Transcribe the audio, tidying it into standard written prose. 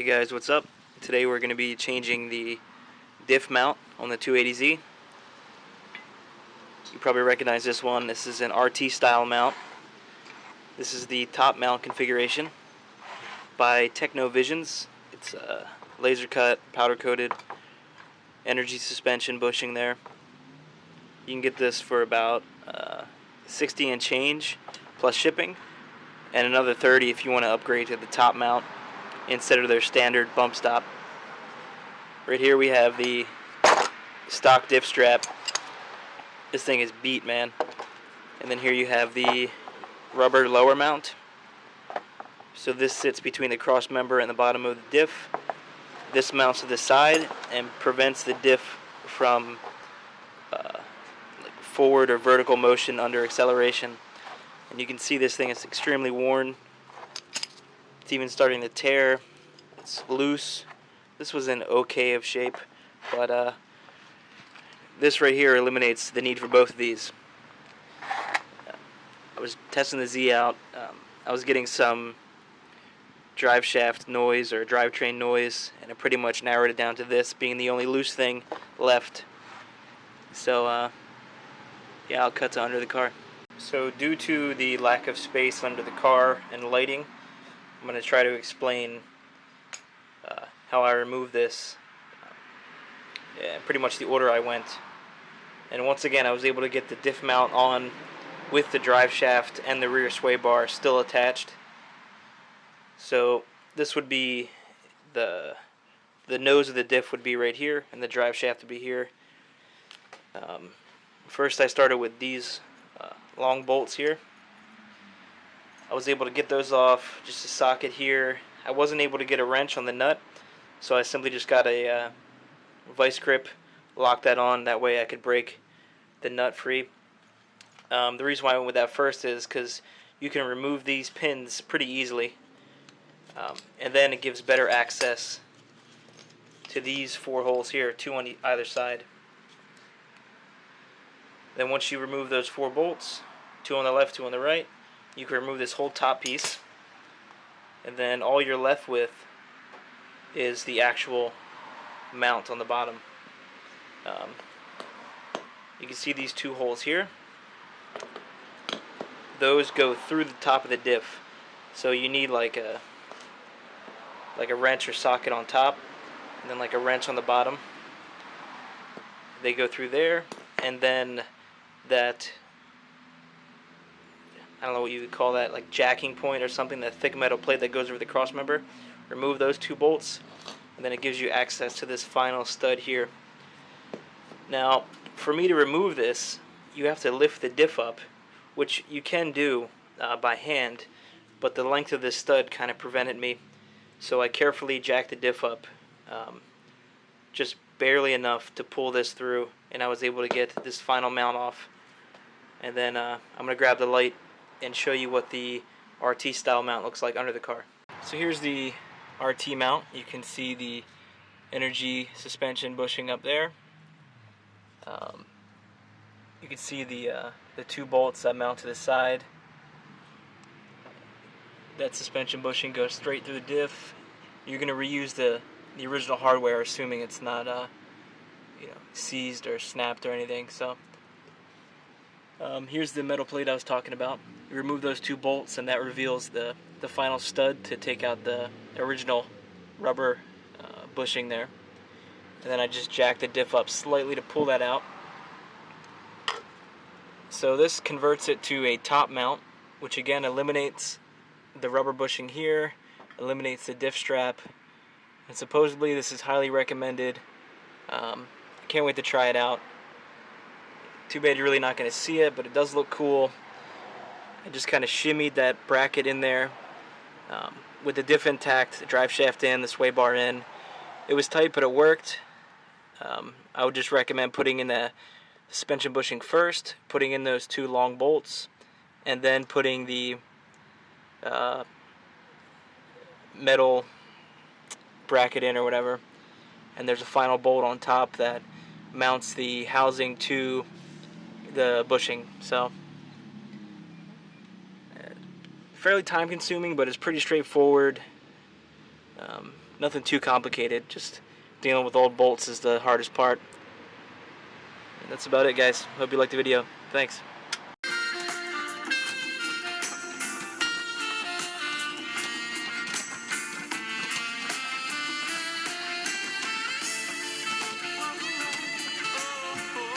Hey guys, what's up? Today we're going to be changing the diff mount on the 280Z. You probably recognize this one. This is an RT style mount. This is the top mount configuration by TechnoVersions. It's laser cut, powder coated, energy suspension bushing there. You can get this for about 60 and change plus shipping, and another 30 if you want to upgrade to the top mount instead of their standard bump stop. Right here we have the stock diff strap. This thing is beat, man. And then here you have the rubber lower mount. So this sits between the cross member and the bottom of the diff. This mounts to the side and prevents the diff from like forward or vertical motion under acceleration. And you can see this thing is extremely worn. It's even starting to tear. It's loose. This was in okay of shape, but this right here eliminates the need for both of these. I was testing the Z out. I was getting some drive shaft noise or drivetrain noise, and I pretty much narrowed it down to this being the only loose thing left. So yeah, I'll cut to under the car. So due to the lack of space under the car and lighting, I'm going to try to explain how I removed this, pretty much the order I went. And once again, I was able to get the diff mount on with the drive shaft and the rear sway bar still attached. So this would be the nose of the diff would be right here, and the drive shaft would be here. First I started with these long bolts here. I was able to get those off, just a socket here. I wasn't able to get a wrench on the nut, so I simply just got a vice grip, locked that on, that way I could break the nut free. The reason why I went with that first is because you can remove these pins pretty easily, and then it gives better access to these 4 holes here, 2 on either side. Then once you remove those 4 bolts, 2 on the left, 2 on the right, you can remove this whole top piece, and then all you're left with is the actual mount on the bottom. You can see these 2 holes here. Those go through the top of the diff, so you need like a wrench or socket on top, and then like a wrench on the bottom. They go through there, and then that, I don't know what you would call that, like jacking point or something, that thick metal plate that goes over the cross member. Remove those 2 bolts, and then it gives you access to this final stud here. Now, for me to remove this, you have to lift the diff up, which you can do by hand, but the length of this stud kind of prevented me. So I carefully jacked the diff up, just barely enough to pull this through, and I was able to get this final mount off. And then I'm going to grab the light and show you what the RT style mount looks like under the car. So here's the RT mount. You can see the energy suspension bushing up there. You can see the 2 bolts that mount to the side. That suspension bushing goes straight through the diff. You're going to reuse the original hardware, assuming it's not seized or snapped or anything. So here's the metal plate I was talking about. You remove those 2 bolts, and that reveals the final stud to take out the original rubber bushing there. And then I just jacked the diff up slightly to pull that out. So this converts it to a top mount, which again eliminates the rubber bushing here, eliminates the diff strap, and supposedly this is highly recommended. I can't wait to try it out. Too bad you're really not going to see it, but it does look cool. I just kind of shimmied that bracket in there with the diff intact, the drive shaft in, the sway bar in. It was tight, but it worked. I would just recommend putting in the suspension bushing first, putting in those 2 long bolts, and then putting the metal bracket in or whatever. And there's a final bolt on top that mounts the housing to the bushing. So fairly time consuming, but it's pretty straightforward. Nothing too complicated, just dealing with old bolts is the hardest part. And that's about it, guys. Hope you liked the video. Thanks.